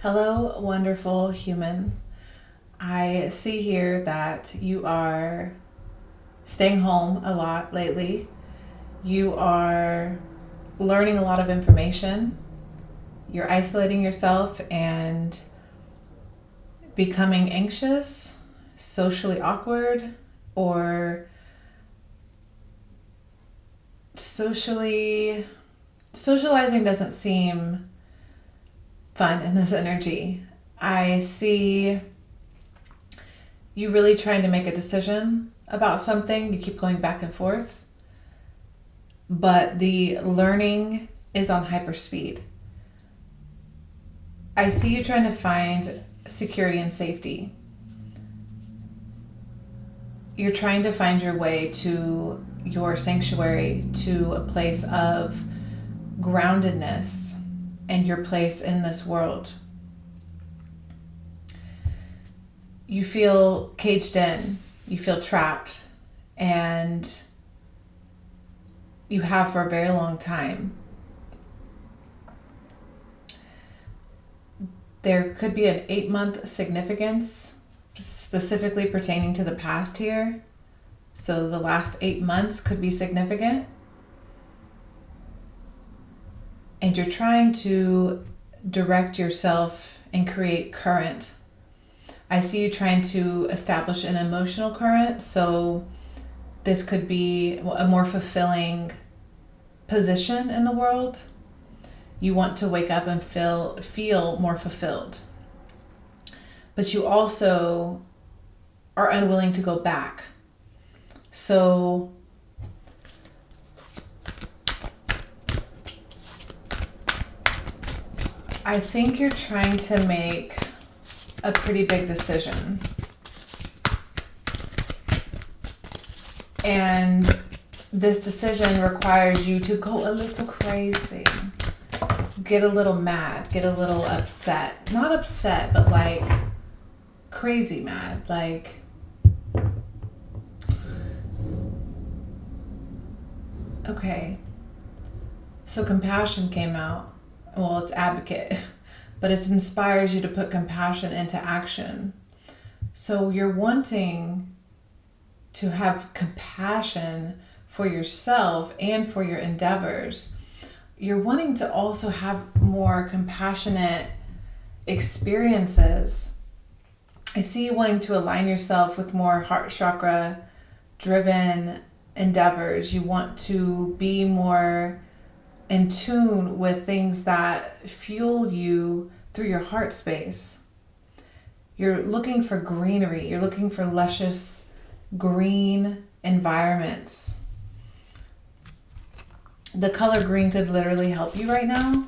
Hello, wonderful human. I see here that you are staying home a lot lately. You are learning a lot of information. You're isolating yourself and becoming anxious, socially awkward, or socializing doesn't seem fun in this energy. I see you really trying to make a decision about something. You keep going back and forth, but the learning is on hyperspeed. I see you trying to find security and safety. You're trying to find your way to your sanctuary, to a place of groundedness and your place in this world. You feel caged in, you feel trapped, and you have for a very long time. There could be an 8-month significance specifically pertaining to the past here. So the last 8 months could be significant. And you're trying to direct yourself and create current. I see you trying to establish an emotional current. So this could be a more fulfilling position in the world. You want to wake up and feel more fulfilled. But you also are unwilling to go back. So I think you're trying to make a pretty big decision. And this decision requires you to go a little crazy. Get a little mad, get a little upset. Not upset, but like crazy mad. Like, okay. So compassion came out. Well, it's advocate, but it inspires you to put compassion into action. So you're wanting to have compassion for yourself and for your endeavors. You're wanting to also have more compassionate experiences. I see you wanting to align yourself with more heart chakra driven endeavors. You want to be more in tune with things that fuel you through your heart space. You're looking for greenery. You're looking for luscious green environments. The color green could literally help you right now.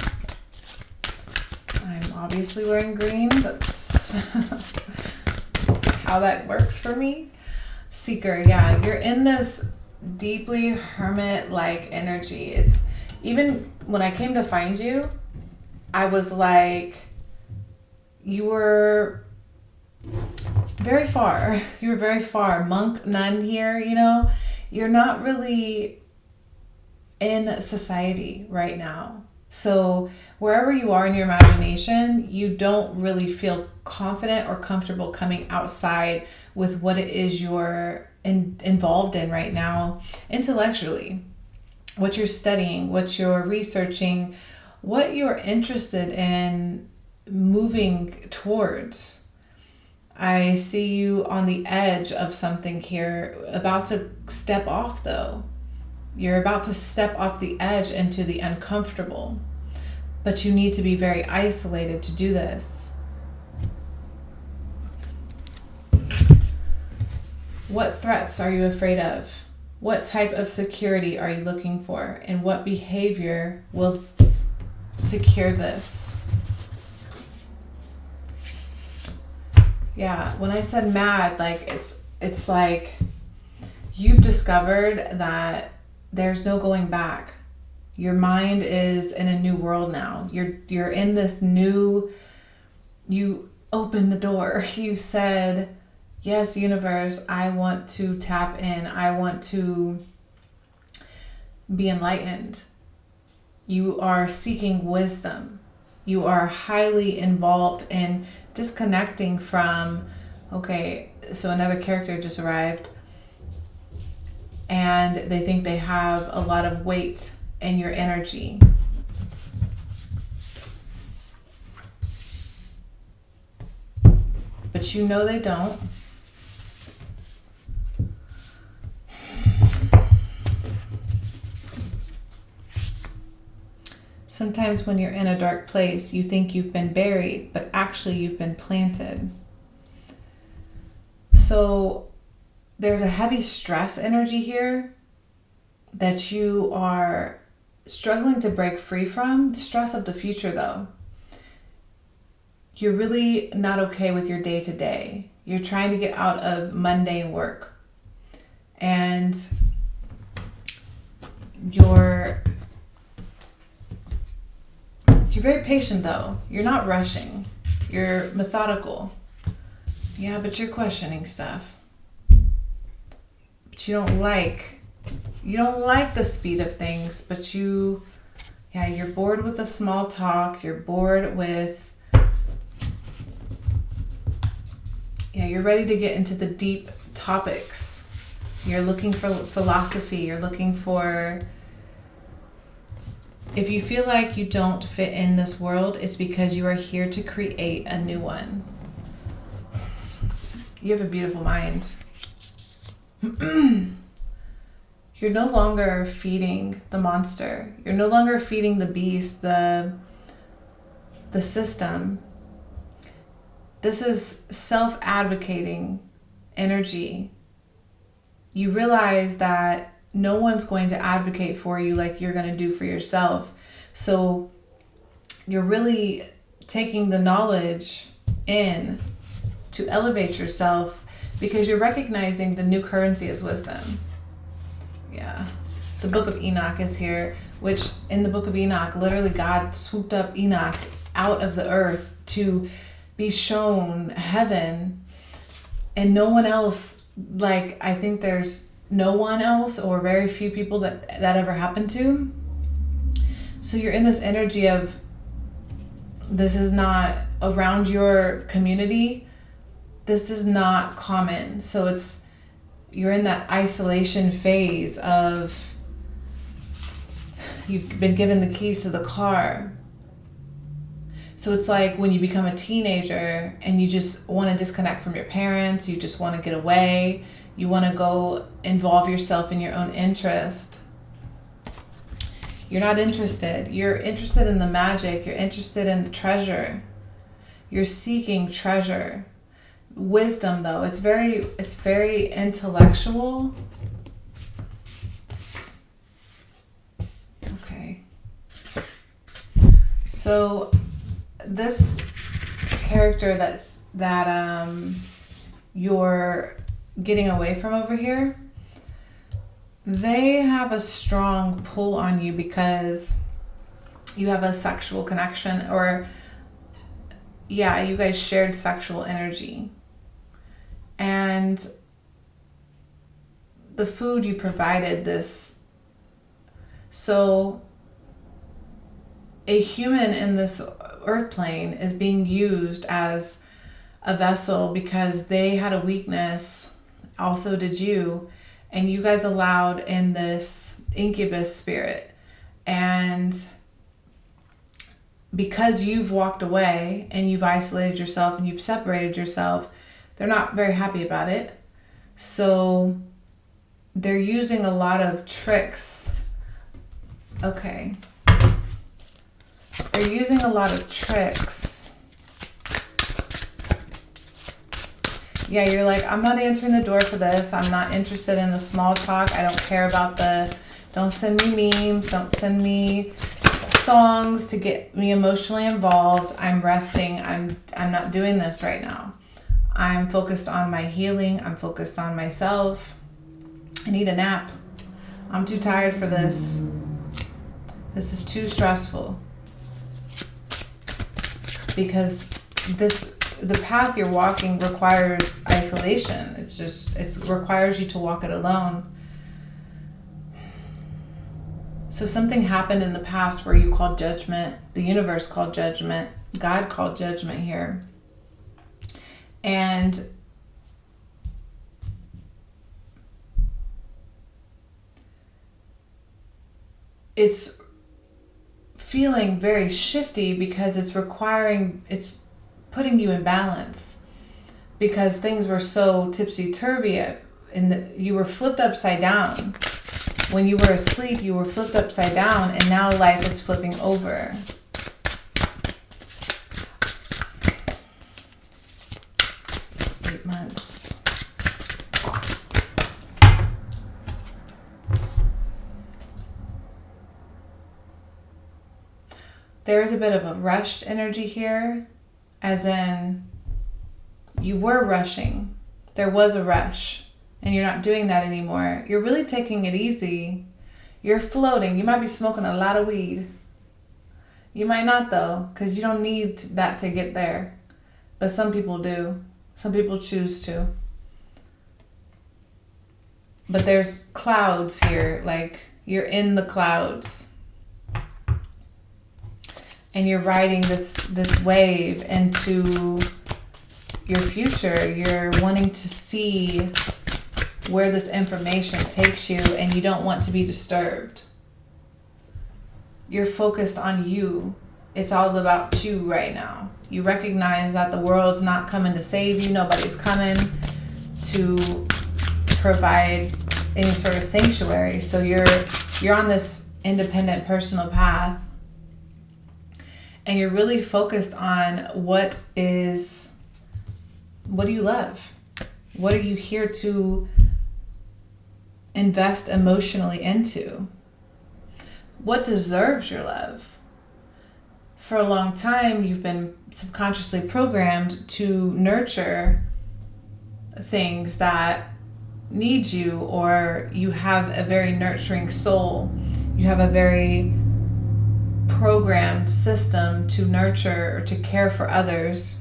I'm obviously wearing green. That's how that works for me. Seeker, yeah, you're in this deeply hermit-like energy. It's even when I came to find you, I was like, you were very far. You were very far. Monk, nun here, you know. You're not really in society right now. So wherever you are in your imagination, you don't really feel confident or comfortable coming outside with what it is you're involved in right now intellectually. What you're studying, what you're researching, what you're interested in moving towards. I see you on the edge of something here, about to step off though. You're about to step off the edge into the uncomfortable, but you need to be very isolated to do this. What threats are you afraid of? What type of security are you looking for? And what behavior will secure this? Yeah, when I said mad, like it's like you've discovered that there's no going back. Your mind is in a new world now. You're in this new, you opened the door. You said, yes, universe, I want to tap in. I want to be enlightened. You are seeking wisdom. You are highly involved in disconnecting from, okay, so another character just arrived and they think they have a lot of weight in your energy. But you know they don't. Sometimes when you're in a dark place, you think you've been buried, but actually you've been planted. So there's a heavy stress energy here that you are struggling to break free from. The stress of the future, though. You're really not okay with your day-to-day. You're trying to get out of mundane work. And you're very patient, though. You're not rushing. You're methodical. Yeah, but you're questioning stuff. But you don't like the speed of things, but you're bored with the small talk. You're bored with, you're ready to get into the deep topics. You're looking for philosophy. You're looking for, if you feel like you don't fit in this world, it's because you are here to create a new one. You have a beautiful mind. You're no longer feeding the monster. You're no longer feeding the beast, the system. This is self-advocating energy. You realize that no one's going to advocate for you like you're going to do for yourself. So you're really taking the knowledge in to elevate yourself because you're recognizing the new currency is wisdom. Yeah. The book of Enoch is here, which in the book of Enoch, literally God swooped up Enoch out of the earth to be shown heaven, and no one else, I think there's no one else or very few people that ever happened to. So you're in this energy of, this is not around your community. This is not common. So you're in that isolation phase of, you've been given the keys to the car. So it's like when you become a teenager and you just want to disconnect from your parents, you just want to get away, you want to go involve yourself in your own interest. You're not interested. You're interested in the magic. You're interested in the treasure. You're seeking treasure. Wisdom, though, it's very intellectual. Okay. So this character that you're getting away from over here, they have a strong pull on you because you have a sexual connection, or you guys shared sexual energy. And the food you provided this, so a human in this earth plane is being used as a vessel because they had a weakness, also did you, and you guys allowed in this incubus spirit. And because you've walked away and you've isolated yourself and you've separated yourself, they're not very happy about it. So they're using a lot of tricks. Okay. They're using a lot of tricks. Yeah, you're like, I'm not answering the door for this. I'm not interested in the small talk. I don't care about don't send me memes. Don't send me songs to get me emotionally involved. I'm resting. I'm not doing this right now. I'm focused on my healing. I'm focused on myself. I need a nap. I'm too tired for this. This is too stressful. Because the path you're walking requires isolation. It requires you to walk it alone. So something happened in the past where you called judgment, the universe called judgment, God called judgment here. And it's feeling very shifty because it's putting you in balance, because things were so tipsy-turvy and you were flipped upside down. When you were asleep, you were flipped upside down, and now life is flipping over. Months. There is a bit of a rushed energy here, as in you were rushing. There was a rush, and you're not doing that anymore. You're really taking it easy. You're floating. You might be smoking a lot of weed. You might not, though, because you don't need that to get there. But some people do. Some people choose to. But there's clouds here, like you're in the clouds. And you're riding this wave into your future. You're wanting to see where this information takes you, and you don't want to be disturbed. You're focused on you. It's all about you right now. You recognize that the world's not coming to save you. Nobody's coming to provide any sort of sanctuary. So you're on this independent personal path, and you're really focused on what do you love? What are you here to invest emotionally into? What deserves your love? For a long time, you've been subconsciously programmed to nurture things that need you, or you have a very nurturing soul. You have a very programmed system to nurture or to care for others.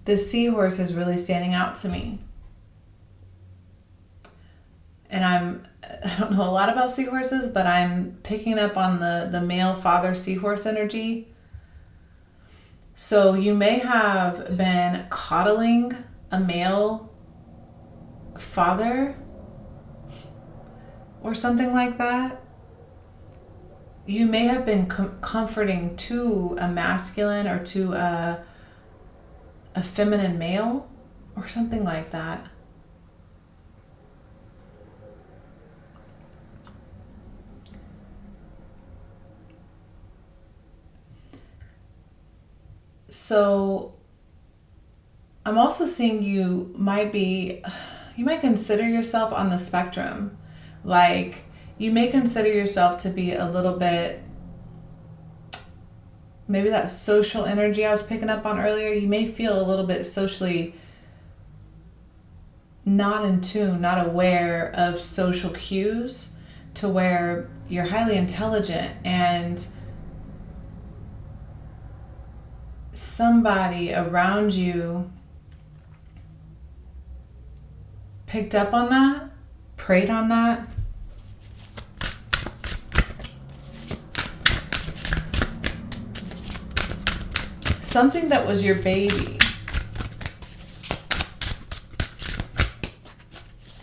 This seahorse is really standing out to me. And I don't know a lot about seahorses, but I'm picking up on the male father seahorse energy. So you may have been coddling a male father or something like that. You may have been comforting to a masculine or to a feminine male or something like that. So I'm also seeing you might consider yourself on the spectrum. Like, you may consider yourself to be a little bit, maybe that social energy I was picking up on earlier, you may feel a little bit socially not in tune, not aware of social cues, to where you're highly intelligent and somebody around you picked up on that, preyed on that. Something that was your baby.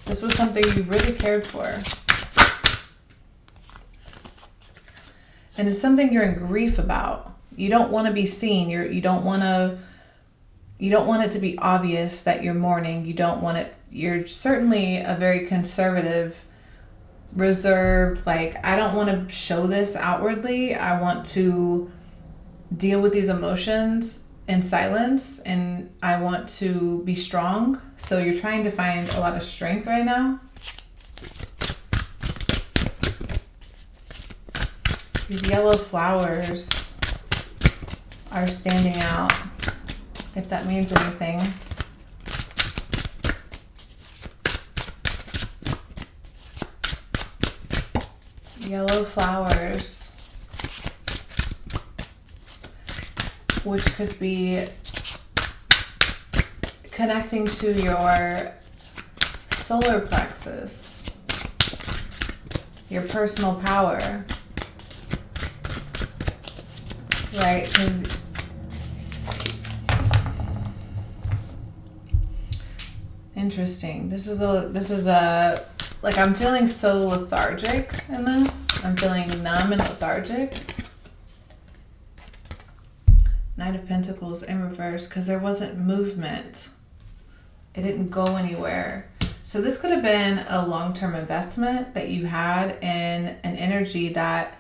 This was something you really cared for. And it's something you're in grief about. You don't want to be seen. You don't want it to be obvious that you're mourning. You don't want it. You're certainly a very conservative, reserved, like, I don't want to show this outwardly. I want to deal with these emotions in silence, and I want to be strong. So you're trying to find a lot of strength right now. These yellow flowers are standing out, if that means anything. Yellow flowers, which could be connecting to your solar plexus, your personal power, right? Because interesting. This is a like, I'm feeling so lethargic in this. I'm feeling numb and lethargic. Knight of Pentacles in reverse, because there wasn't movement. It didn't go anywhere. So this could have been a long-term investment that you had in an energy that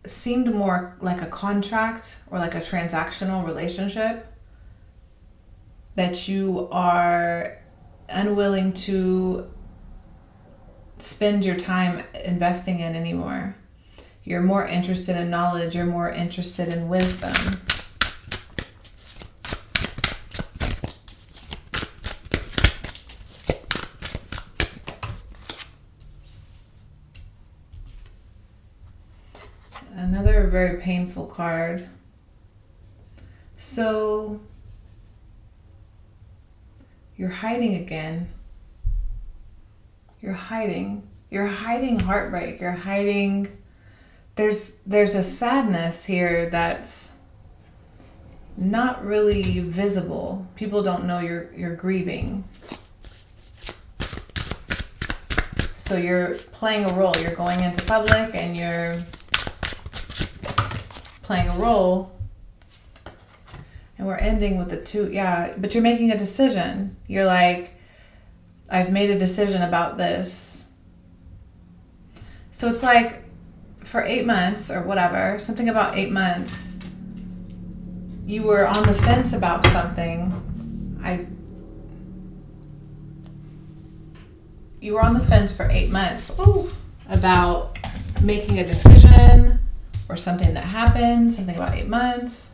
seemed more like a contract or like a transactional relationship that you are unwilling to spend your time investing in anymore. You're more interested in knowledge. You're more interested in wisdom. Another very painful card. So you're hiding again. You're hiding. You're hiding heartbreak. You're hiding. There's a sadness here that's not really visible. People don't know you're grieving. So you're playing a role. You're going into public and you're playing a role. And we're ending with the two, yeah, but you're making a decision. You're like, I've made a decision about this. So it's like for 8 months or whatever, something about 8 months, you were on the fence about something. You were on the fence for 8 months about making a decision or something that happened, something about 8 months.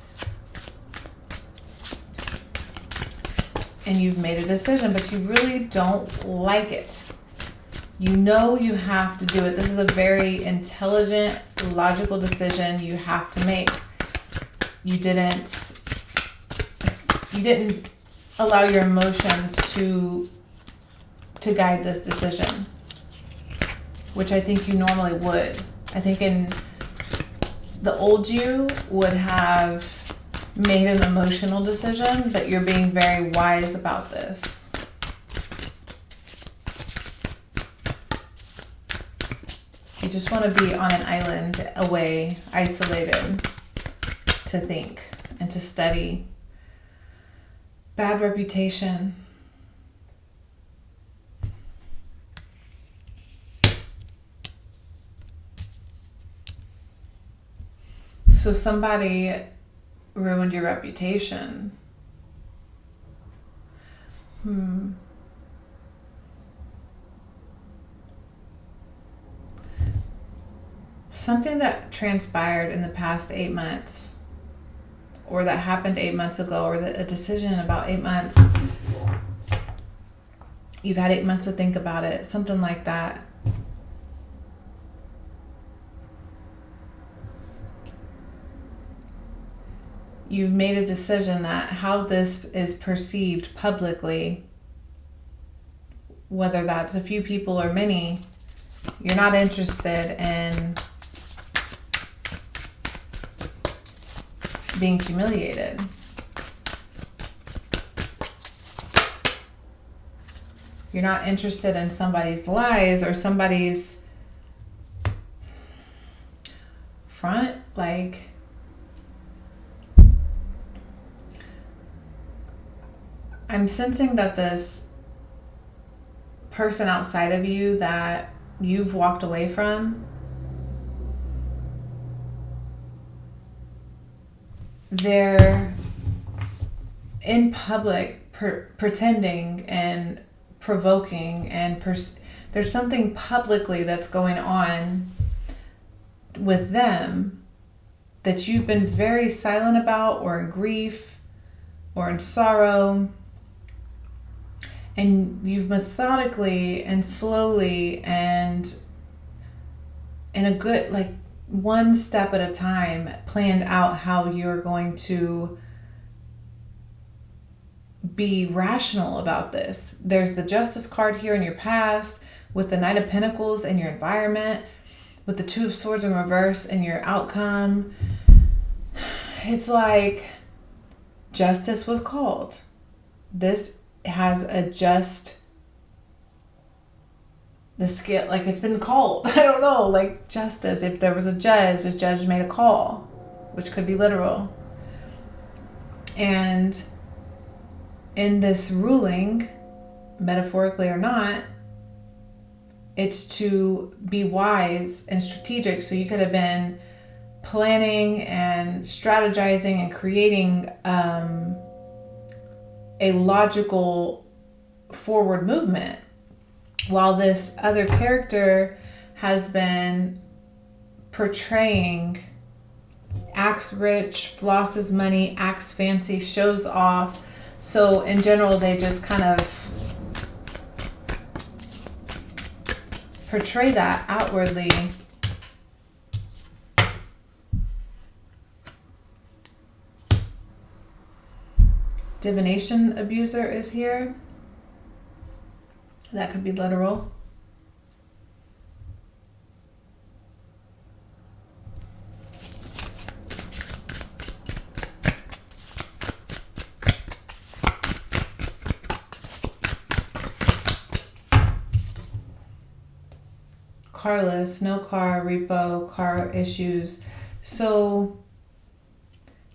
And you've made a decision, but you really don't like it. You know you have to do it. This is a very intelligent, logical decision you have to make. You didn't allow your emotions to guide this decision, which I think you normally would. I think in the old you would have made an emotional decision, but you're being very wise about this. You just want to be on an island, away, isolated, to think and to study. Bad reputation. So somebody ruined your reputation. Something that transpired in the past 8 months, or that happened 8 months ago, or a decision about 8 months. You've had 8 months to think about it, something like that. You've made a decision that how this is perceived publicly, whether that's a few people or many, you're not interested in being humiliated. You're not interested in somebody's lies or somebody's front, like, I'm sensing that this person outside of you that you've walked away from, they're in public pretending and provoking, and there's something publicly that's going on with them that you've been very silent about, or in grief or in sorrow. And you've methodically and slowly and in a good, like, one step at a time, planned out how you're going to be rational about this. There's the Justice card here in your past, with the Knight of Pentacles in your environment, with the Two of Swords in reverse in your outcome. It's like justice was called. This has a just, the scale, like it's been called. I don't know, like justice. If there was a judge made a call, which could be literal. And in this ruling, metaphorically or not, it's to be wise and strategic. So you could have been planning and strategizing and creating a logical forward movement, while this other character has been portraying, acts rich, flosses money, acts fancy, shows off. So in general, they just kind of portray that outwardly. Divination abuser is here. That could be literal. Carless, no car, repo, car issues. So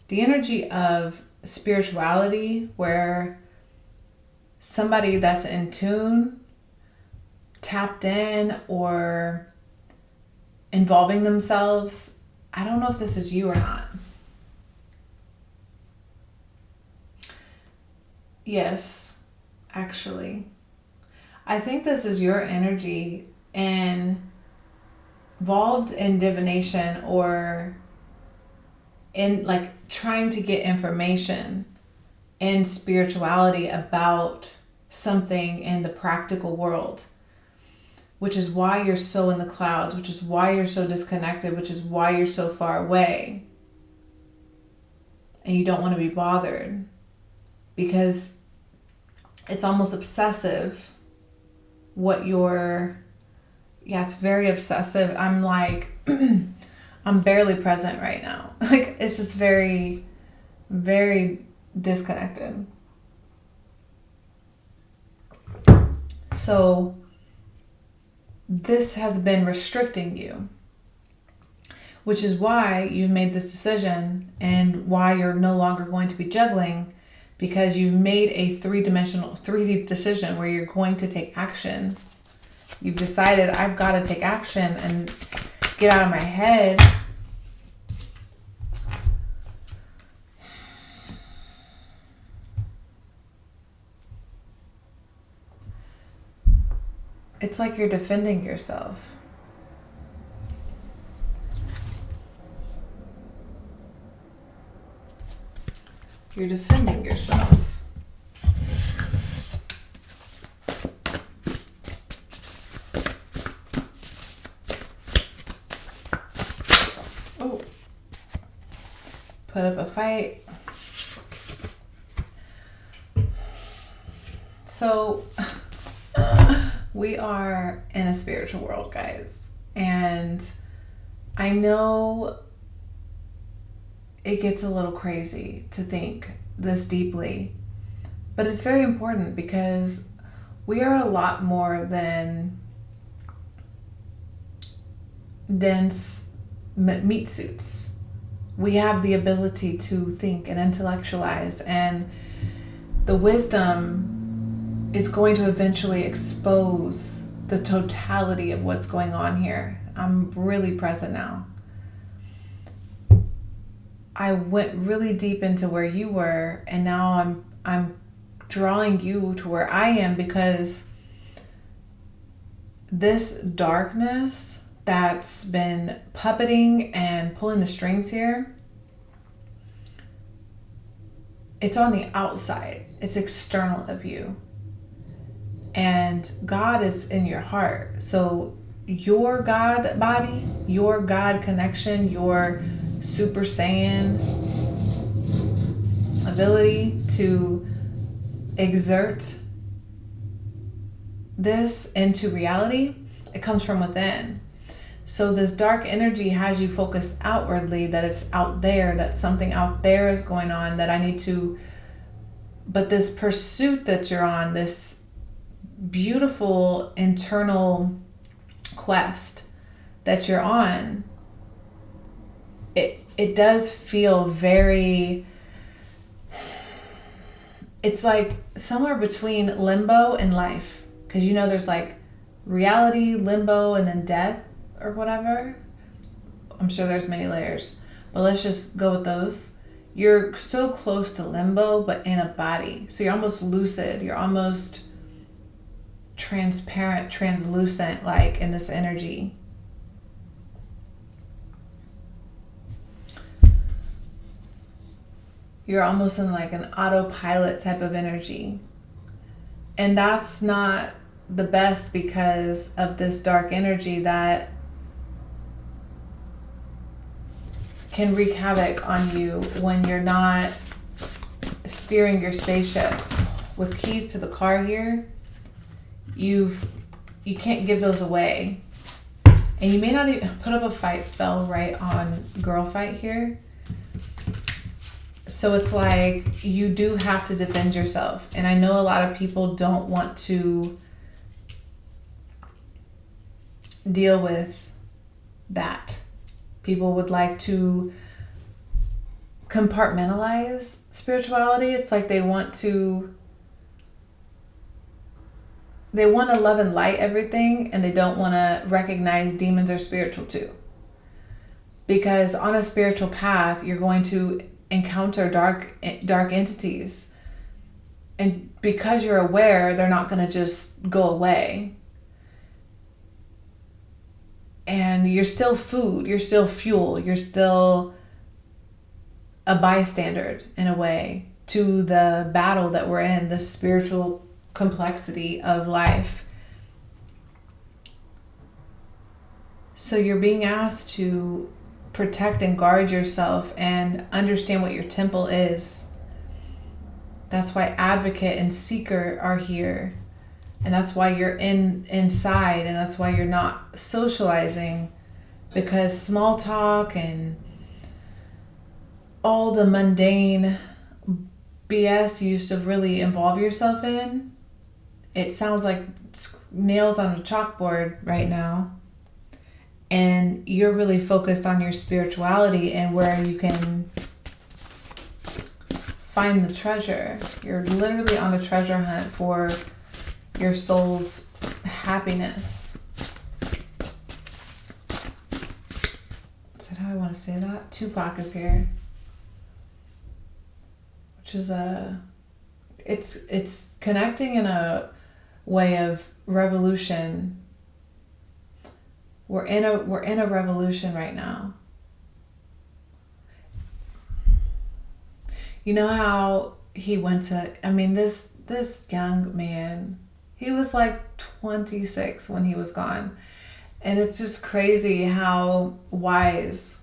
the energy of spirituality, where somebody that's in tune, tapped in, or involving themselves. I don't know if this is you or not. Yes, actually. I think this is your energy and involved in divination, or in like trying to get information in spirituality about something in the practical world, which is why you're so in the clouds, which is why you're so disconnected, which is why you're so far away and you don't want to be bothered, because it's almost obsessive what you're, it's very obsessive. I'm like, I'm barely present right now. Like, it's just very, very disconnected. So this has been restricting you, which is why you've made this decision and why you're no longer going to be juggling, because you've made a 3D decision where you're going to take action. You've decided, I've got to take action and get out of my head. It's like you're defending yourself. You're defending yourself. Oh. Put up a fight. So we are in a spiritual world, guys. And I know it gets a little crazy to think this deeply, but it's very important, because we are a lot more than dense meat suits. We have the ability to think and intellectualize, and the wisdom is going to eventually expose the totality of what's going on here. I'm really present now. I went really deep into where you were, and now I'm drawing you to where I am, because this darkness that's been puppeting and pulling the strings here, it's on the outside. It's external of you. And God is in your heart. So your God body, your God connection, your Super Saiyan ability to exert this into reality, it comes from within. So this dark energy has you focused outwardly, that it's out there, that something out there is going on, that I need to, but this pursuit that you're on, this beautiful internal quest that you're on, it does feel very, it's like somewhere between limbo and life. Because you know there's like reality, limbo, and then death or whatever. I'm sure there's many layers, but let's just go with those. You're so close to limbo, but in a body. So you're almost lucid. You're almost transparent, translucent, like in this energy. You're almost in like an autopilot type of energy. And that's not the best because of this dark energy that can wreak havoc on you when you're not steering your spaceship. With keys to the car here, you can't give those away. And you may not even put up a fight, fell right on girl fight here. So it's like you do have to defend yourself. And I know a lot of people don't want to deal with that. People would like to compartmentalize spirituality. It's like they want to love and light everything, and they don't want to recognize demons are spiritual too. Because on a spiritual path, you're going to encounter dark entities. And because you're aware, they're not going to just go away. And you're still food, you're still fuel, you're still a bystander in a way to the battle that we're in, the spiritual complexity of life. So you're being asked to protect and guard yourself and understand what your temple is. That's why advocate and seeker are here. And that's why you're inside, and that's why you're not socializing, because small talk and all the mundane BS you used to really involve yourself in, it sounds like nails on a chalkboard right now. And you're really focused on your spirituality and where you can find the treasure. You're literally on a treasure hunt for your soul's happiness. Is that how I want to say that? Tupac is here. Which is it's connecting in a way of revolution. We're in a revolution right now. You know how he went to, this young man, he was like 26 when he was gone. And it's just crazy how wise,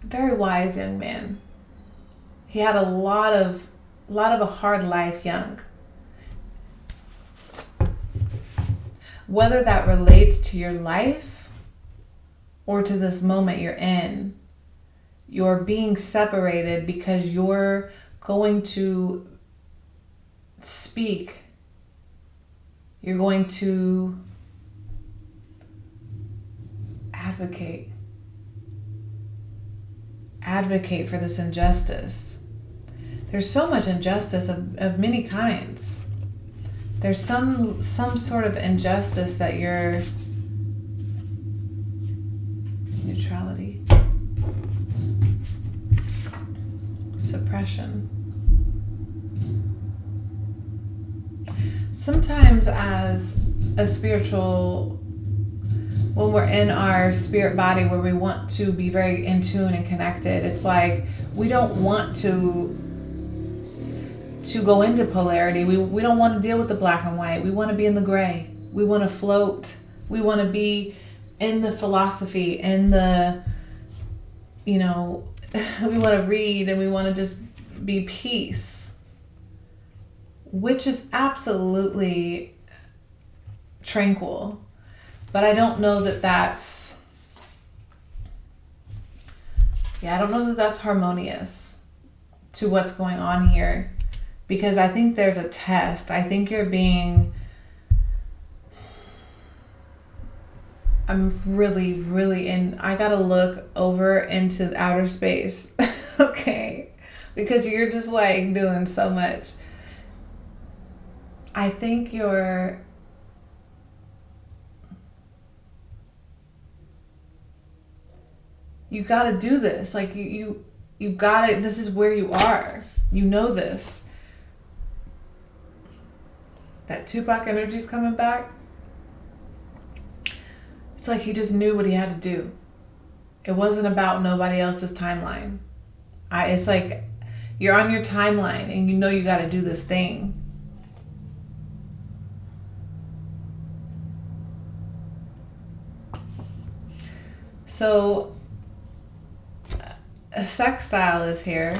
very wise young man. He had a lot of a hard life young. Whether that relates to your life or to this moment you're in, you're being separated because you're going to speak. You're going to advocate for this injustice. There's so much injustice of many kinds. There's some sort of injustice that you're neutrality, suppression. Sometimes as a spiritual, when we're in our spirit body where we want to be very in tune and connected, it's like we don't want to go into polarity. We don't want to deal with the black and white. We want to be in the gray. We want to float. We want to be in the philosophy, in the, we want to read and we want to just be peace. which is absolutely tranquil. But I don't know that that's, I don't know that that's harmonious to what's going on here, because I think there's a test. I think you're being, I'm really, really I gotta look over into outer space, okay? Because you're just like doing so much. I think you gotta do this. Like you've got it. This is where you are. You know this. That Tupac energy's coming back. It's like he just knew what he had to do. It wasn't about nobody else's timeline. It's like you're on your timeline and you know you got to do this thing. So a sextile is here,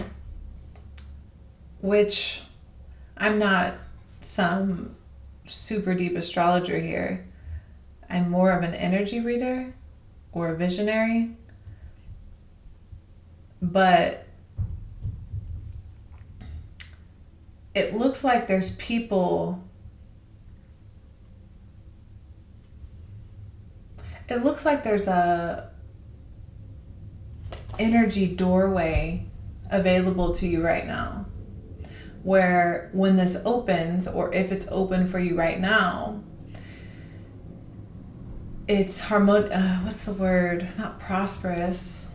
which I'm not some super deep astrologer here. I'm more of an energy reader or a visionary. But it looks like there's people. It looks like there's a energy doorway available to you right now, where when this opens, or if it's open for you right now, it's what's the word? Not prosperous,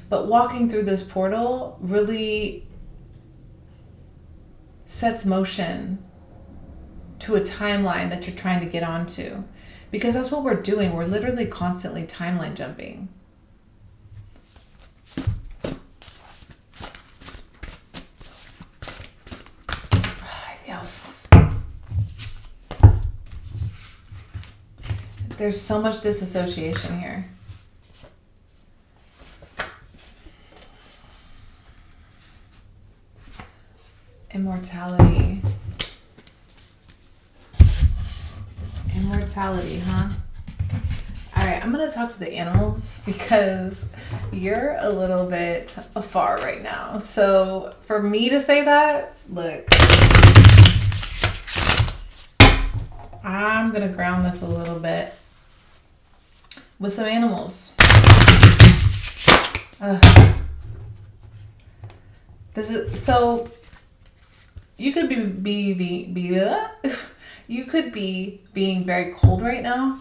but walking through this portal really sets motion to a timeline that you're trying to get onto, because that's what we're doing. We're literally constantly timeline jumping. Yes. There's so much disassociation here. Immortality. Immortality, huh? All right, I'm going to talk to the animals because you're a little bit afar right now. So for me to say that, look, I'm going to ground this a little bit with some animals. This is so. You could you could be being very cold right now.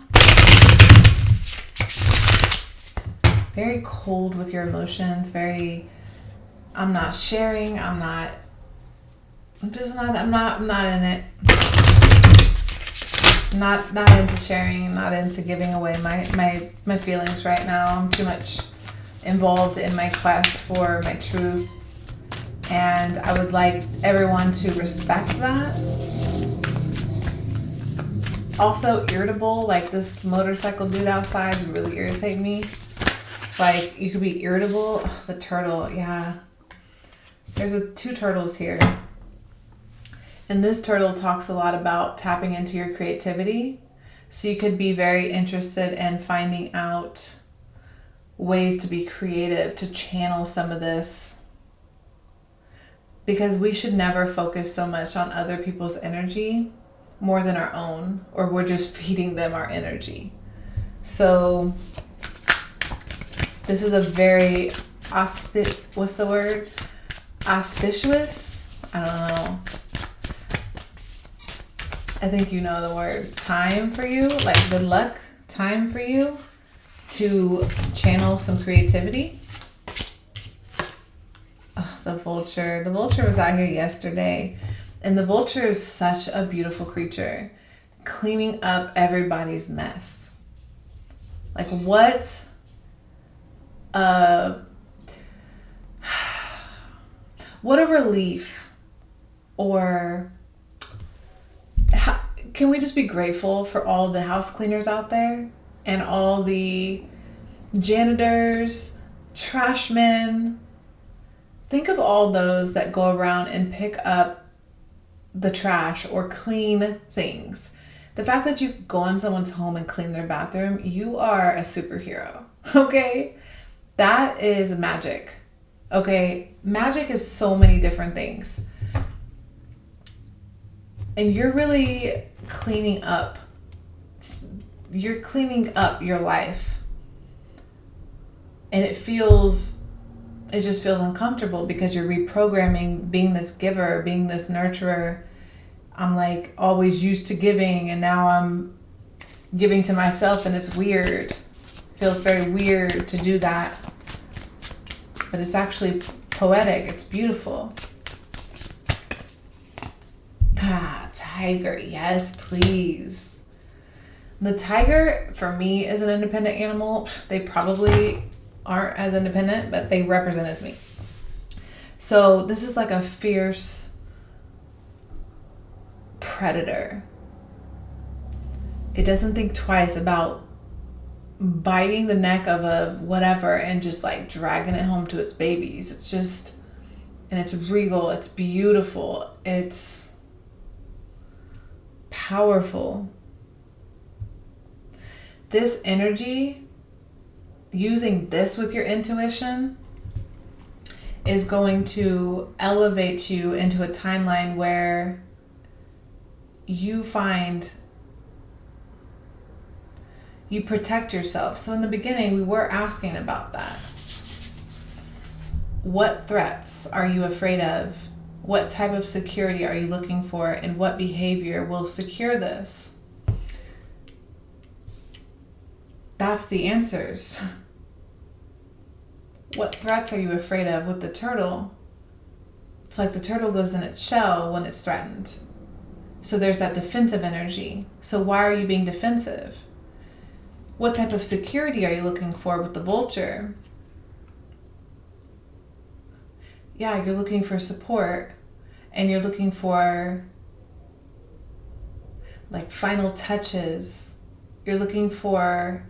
Very cold with your emotions. I'm not sharing. I'm not in it. Not into sharing, not into giving away my feelings right now. I'm too much involved in my quest for my truth. And I would like everyone to respect that. Also irritable, like this motorcycle dude outside is really irritating me. Like you could be irritable. Ugh, the turtle, yeah. There's two turtles here. And this turtle talks a lot about tapping into your creativity. So you could be very interested in finding out ways to be creative, to channel some of this. Because we should never focus so much on other people's energy more than our own, or we're just feeding them our energy. So this is a very what's the word? Auspicious? I don't know. I think you know the word. Time for you, like good luck, time for you to channel some creativity. Oh, the vulture. The vulture was out here yesterday. And the vulture is such a beautiful creature. Cleaning up everybody's mess. Like what a relief. Or can we just be grateful for all the house cleaners out there? And all the janitors, trash men. Think of all those that go around and pick up the trash or clean things. The fact that you go in someone's home and clean their bathroom, you are a superhero, okay? That is magic, okay? Magic is so many different things. And you're really cleaning up. You're cleaning up your life. And it just feels uncomfortable because you're reprogramming being this giver, being this nurturer. I'm like always used to giving, and now I'm giving to myself, and it's weird. It feels very weird to do that. But it's actually poetic. It's beautiful. Tiger. Yes, please. The tiger, for me, is an independent animal. They probably aren't as independent, but they represent as me. So this is like a fierce predator. It doesn't think twice about biting the neck of a whatever and just like dragging it home to its babies. It's just, and it's regal, it's beautiful, it's powerful. This energy, using this with your intuition, is going to elevate you into a timeline where you protect yourself. So in the beginning, we were asking about that. What threats are you afraid of? What type of security are you looking for? And what behavior will secure this? That's the answers. What threats are you afraid of with the turtle? It's like the turtle goes in its shell when it's threatened. So there's that defensive energy. So why are you being defensive? What type of security are you looking for with the vulture? Yeah, you're looking for support, and you're looking for like final touches. You're looking for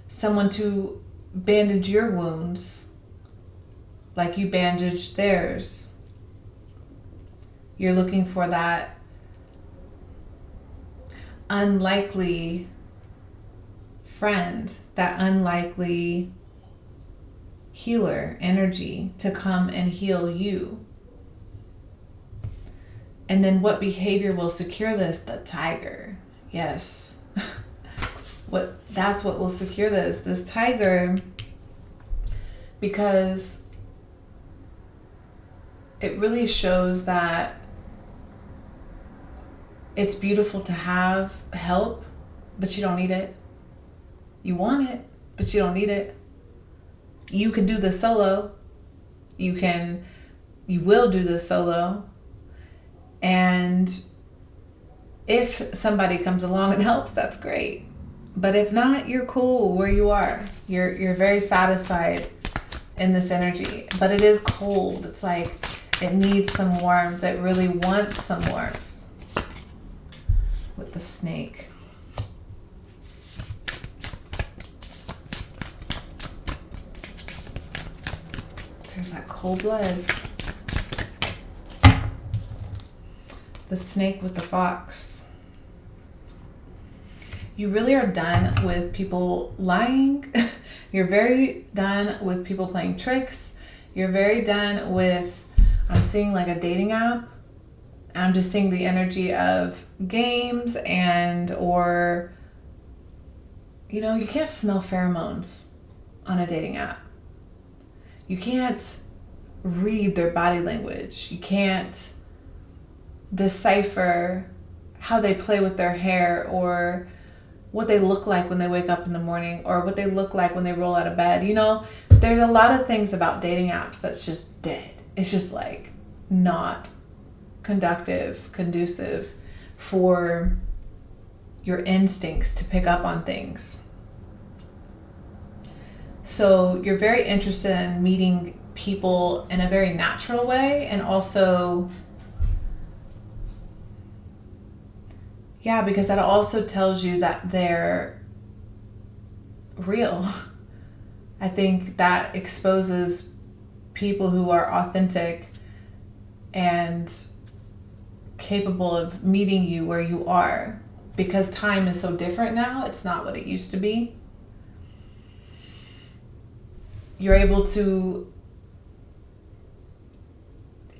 someone to bandage your wounds like you bandaged theirs. You're looking for that unlikely friend, that unlikely healer energy to come and heal you. And then what behavior will secure this? The tiger. Yes. That's what will secure this tiger, because it really shows that it's beautiful to have help, but you don't need it. You want it, but you don't need it. You can do this solo. You will do this solo. And if somebody comes along and helps, that's great. But if not, you're cool where you are. You're very satisfied in this energy. But it is cold. It's like it needs some warmth. It really wants some warmth. With the snake. There's that cold blood. The snake with the fox. You really are done with people lying. You're very done with people playing tricks. You're very done with, I'm seeing like a dating app. And I'm just seeing the energy of games or, you can't smell pheromones on a dating app. You can't read their body language. You can't decipher how they play with their hair, or what they look like when they wake up in the morning, or what they look like when they roll out of bed. There's a lot of things about dating apps that's just dead. It's just like not conducive for your instincts to pick up on things. So you're very interested in meeting people in a very natural way, and also, because that also tells you that they're real. I think that exposes people who are authentic and capable of meeting you where you are, because time is so different now. It's not what it used to be. You're able to,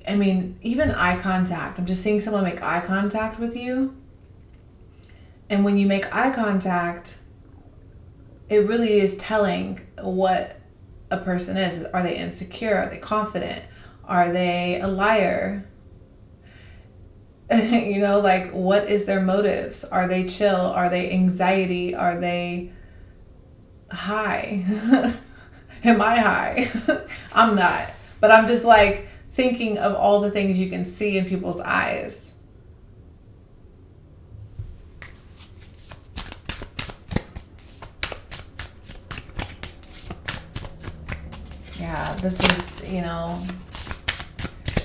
I mean, even eye contact. I'm just seeing someone make eye contact with you. And when you make eye contact, it really is telling what a person is. Are they insecure? Are they confident? Are they a liar? You know, like, what is their motives? Are they chill? Are they anxiety? Are they high? Am I high? I'm not. But I'm just like thinking of all the things you can see in people's eyes. Yeah, this is, you know,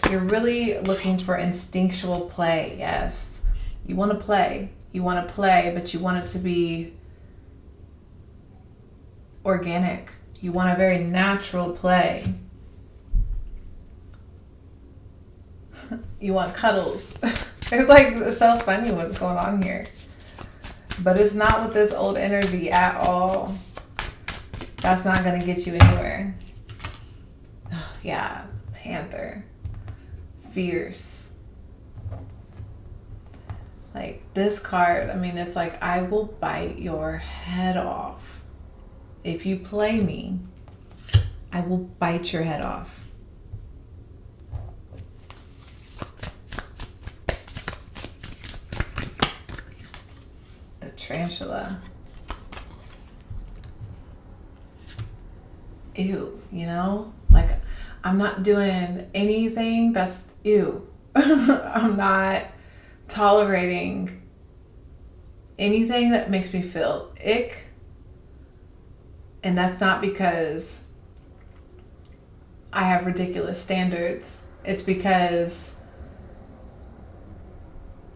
you're really looking for instinctual play. Yes. You want to play. You want to play, but you want it to be organic. You want a very natural play. You want cuddles. It's like so funny what's going on here. But it's not with this old energy at all. That's not going to get you anywhere. Oh, yeah, Panther. Fierce. Like this card, I mean, it's like, I will bite your head off. If you play me, I will bite your head off. The tarantula. Ew, you know? Like, I'm not doing anything that's ew. I'm not tolerating anything that makes me feel ick. And that's not because I have ridiculous standards. It's because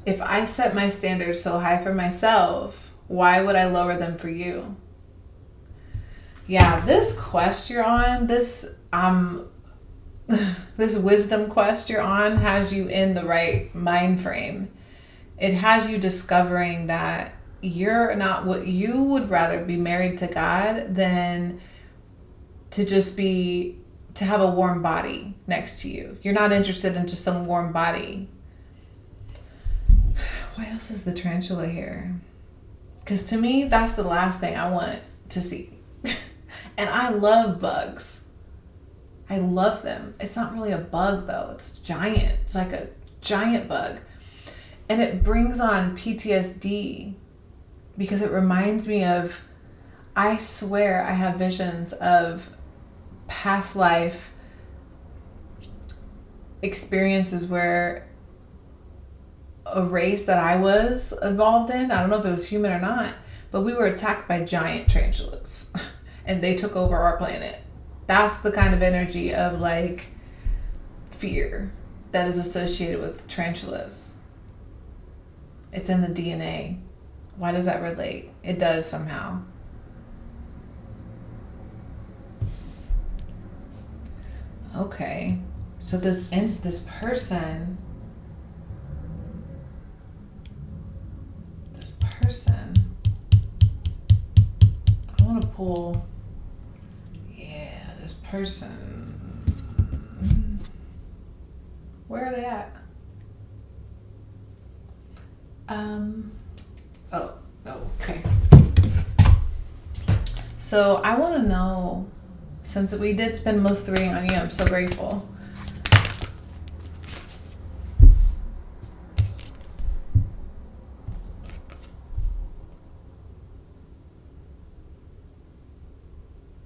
if I set my standards so high for myself, why would I lower them for you? Yeah, this quest you're on, this wisdom quest you're on has you in the right mind frame. It has you discovering that you're not what you would rather be married to God than to just be, to have a warm body next to you. You're not interested in just some warm body. Why else is the tarantula here? Because to me, that's the last thing I want to see. And I love bugs. I love them. It's not really a bug though. It's giant. It's like a giant bug. And it brings on PTSD because it reminds me of, I swear I have visions of past life experiences where a race that I was involved in, I don't know if it was human or not, but we were attacked by giant tarantulas and they took over our planet. That's the kind of energy of like fear that is associated with tarantulas. It's in the DNA. Why does that relate? It does somehow. Okay. So this person, I want to pull, yeah, this person. Where are they at? Oh, okay. So I want to know, since we did spend most of the reading on you, I'm so grateful.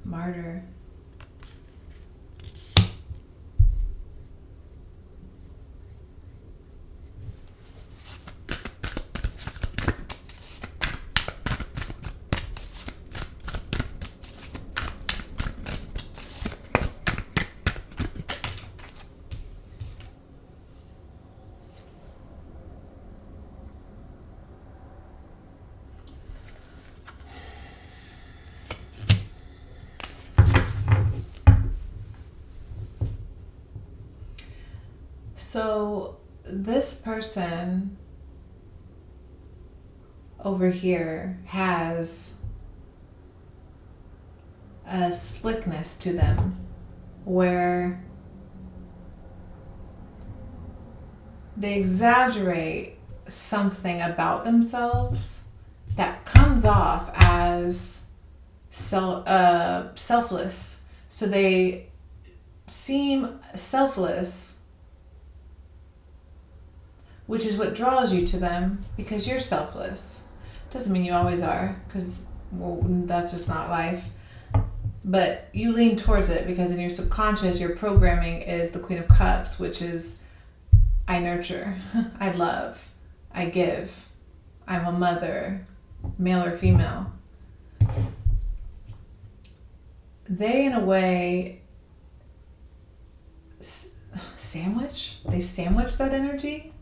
Martyr. So this person over here has a slickness to them where they exaggerate something about themselves that comes off as selfless. So they seem selfless, which is what draws you to them because you're selfless. Doesn't mean you always are, because that's just not life. But you lean towards it because in your subconscious, your programming is the Queen of Cups, which is I nurture, I love, I give, I'm a mother, male or female. They, in a way, sandwich that energy.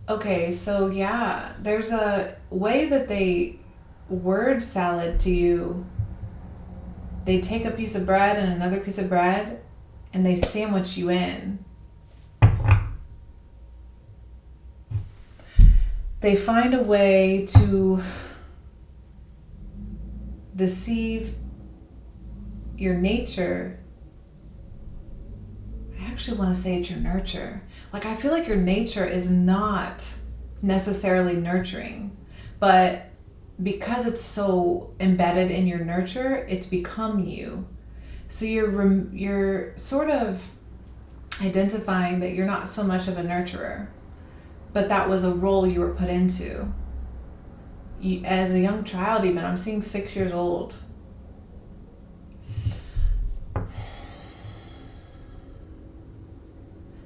Okay, so yeah, there's a way that they word salad to you. They take a piece of bread and another piece of bread and they sandwich you in. They find a way to deceive your nature. I actually want to say it's your nurture. Like, I feel like your nature is not necessarily nurturing, but because it's so embedded in your nurture, it's become you. So you're sort of identifying that you're not so much of a nurturer, but that was a role you were put into. As a young child, even, I'm seeing 6 years old.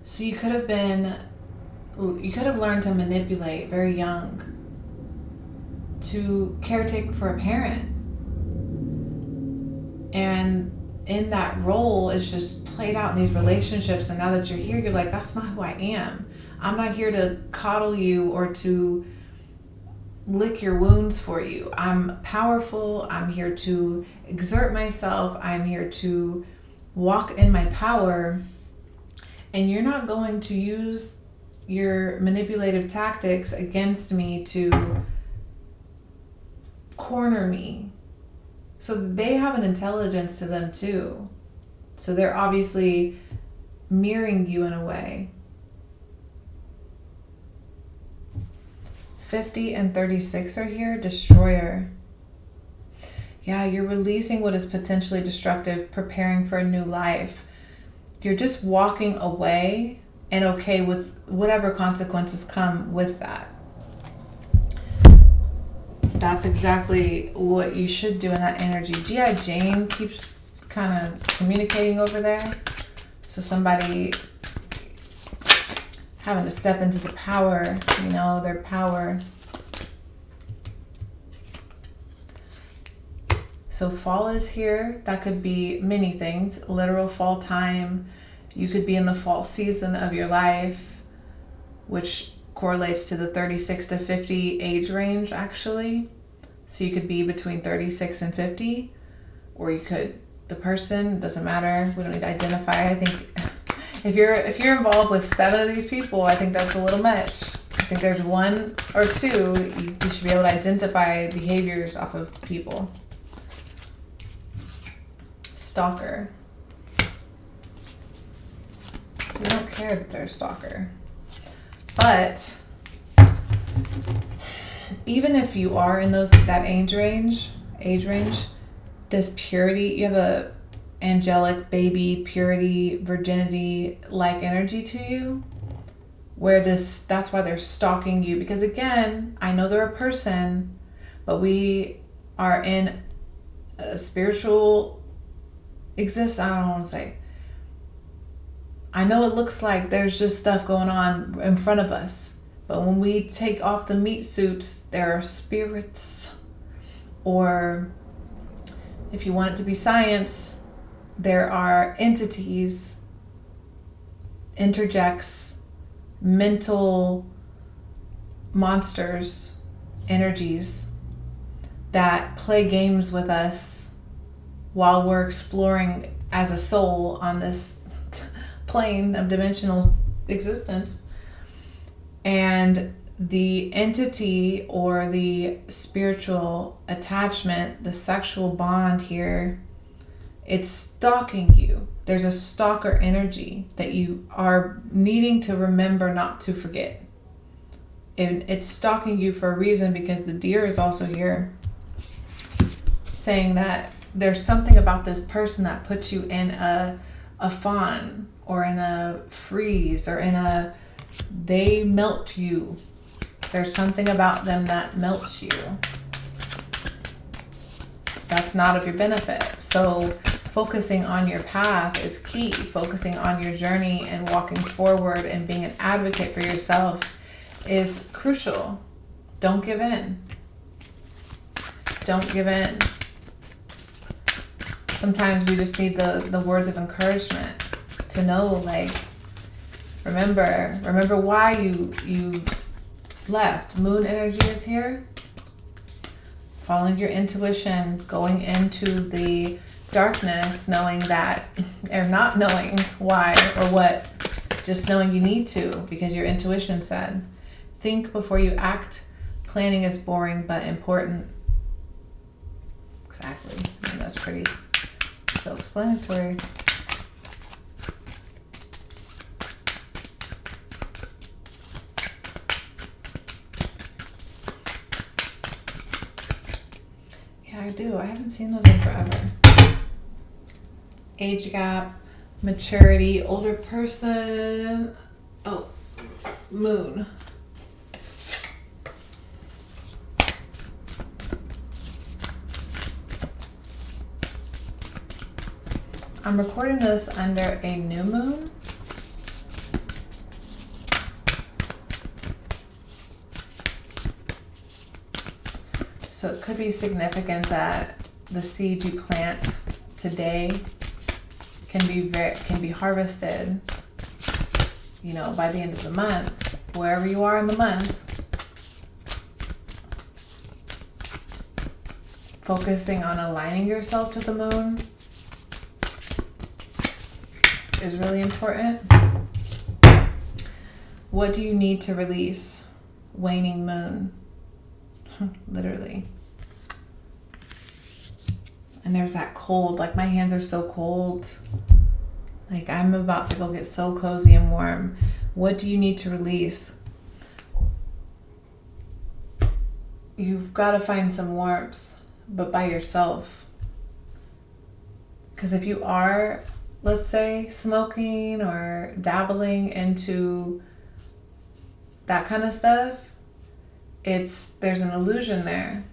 So you could have learned to manipulate very young, to caretake for a parent. And in that role, it's just played out in these relationships. And now that you're here, you're like, that's not who I am. I'm not here to coddle you or to lick your wounds for you. I'm powerful. I'm here to exert myself. I'm here to walk in my power. And you're not going to use your manipulative tactics against me to corner me. So they have an intelligence to them too. So they're obviously mirroring you in a way. 50 and 36 are here. Destroyer. Yeah, you're releasing what is potentially destructive, preparing for a new life. You're just walking away and okay with whatever consequences come with that. That's exactly what you should do in that energy. G.I. Jane keeps kind of communicating over there. So somebody having to step into the power, their power. So fall is here. That could be many things. Literal fall time. You could be in the fall season of your life, which correlates to the 36 to 50 age range, actually. So you could be between 36 and 50, or you could, the person, doesn't matter. We don't need to identify. I think if you're involved with 7 of these people, I think that's a little much. I think there's 1 or 2, you should be able to identify behaviors off of people. Stalker. We don't care that they're a stalker. But even if you are in that age range, this purity, you have a angelic baby, purity, virginity like energy to you, where that's why they're stalking you. Because again, I know they're a person, but we are in a spiritual existence. I don't want to say. I know it looks like there's just stuff going on in front of us, but when we take off the meat suits, there are spirits, or if you want it to be science, there are entities, interjects, mental monsters, energies that play games with us while we're exploring as a soul on this plane of dimensional existence. And the entity or the spiritual attachment, the sexual bond here, it's stalking you. There's a stalker energy that you are needing to remember not to forget. And it's stalking you for a reason, because the deer is also here saying that there's something about this person that puts you in a fawn or in a freeze or in a, they melt you. There's something about them that melts you. That's not of your benefit. So focusing on your path is key. Focusing on your journey and walking forward and being an advocate for yourself is crucial. Don't give in. Don't give in. Sometimes we just need the words of encouragement to know, like, remember why you left. Moon energy is here. Following your intuition, going into the darkness, knowing that, or not knowing why or what, just knowing you need to, because your intuition said. Think before you act. Planning is boring but important. Exactly. And that's pretty self-explanatory. Yeah, I do. I haven't seen those in forever. Age gap, maturity, older person. Oh, moon. I'm recording this under a new moon. So it could be significant that the seed you plant today can be harvested, by the end of the month, wherever you are in the month. Focusing on aligning yourself to the moon is really important. What do you need to release? Waning moon. Literally. And there's that cold, like my hands are so cold. Like I'm about to go get so cozy and warm. What do you need to release? You've got to find some warmth, but by yourself. Because if you are, let's say, smoking or dabbling into that kind of stuff, there's an illusion there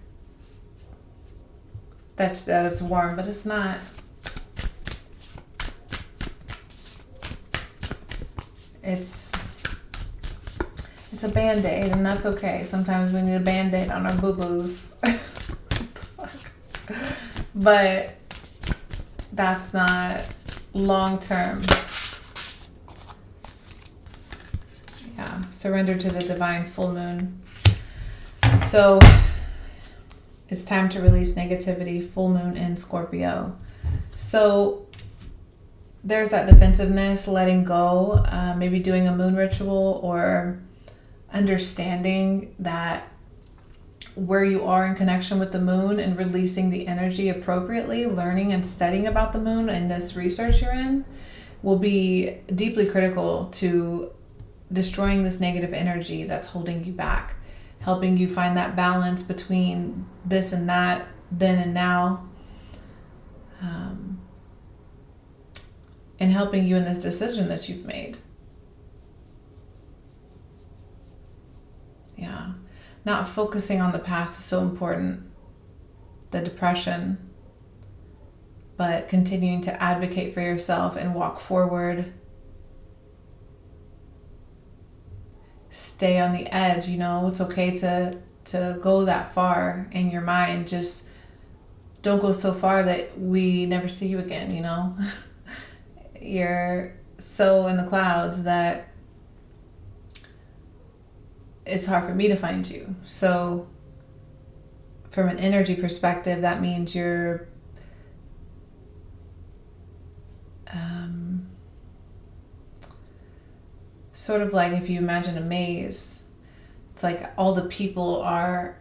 that it's warm, but it's not. It's a Band-Aid, and that's okay. Sometimes we need a Band-Aid on our boo-boos. But that's not long-term. Yeah, surrender to the divine full moon. So it's time to release negativity, full moon in Scorpio. So there's that defensiveness, letting go, maybe doing a moon ritual or understanding that where you are in connection with the moon and releasing the energy appropriately, learning and studying about the moon and this research you're in will be deeply critical to destroying this negative energy that's holding you back, helping you find that balance between this and that, then and now, and helping you in this decision that you've made. Yeah. Not focusing on the past is so important, the depression, but continuing to advocate for yourself and walk forward. Stay on the edge, it's okay to go that far in your mind. Just don't go so far that we never see you again, You're so in the clouds that it's hard for me to find you. So from an energy perspective, that means you're sort of like if you imagine a maze. It's like all the people are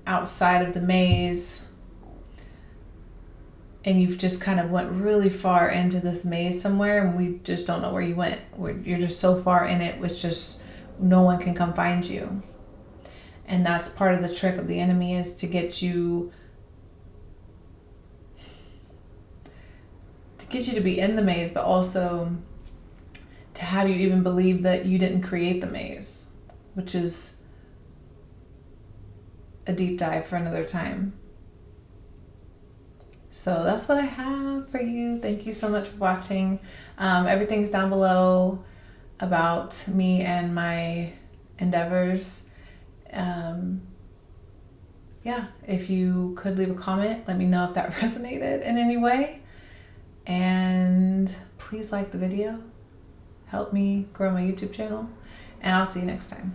outside of the maze, and you've just kind of went really far into this maze somewhere, and we just don't know where you went. You're just so far in it, with just no one can come find you. And that's part of the trick of the enemy, is to get you to be in the maze, but also to have you even believe that you didn't create the maze, which is a deep dive for another time. So that's what I have for you. Thank you so much for watching. Everything's down below about me and my endeavors. Yeah, if you could leave a comment, let me know if that resonated in any way. And please like the video. Help me grow my YouTube channel. And I'll see you next time.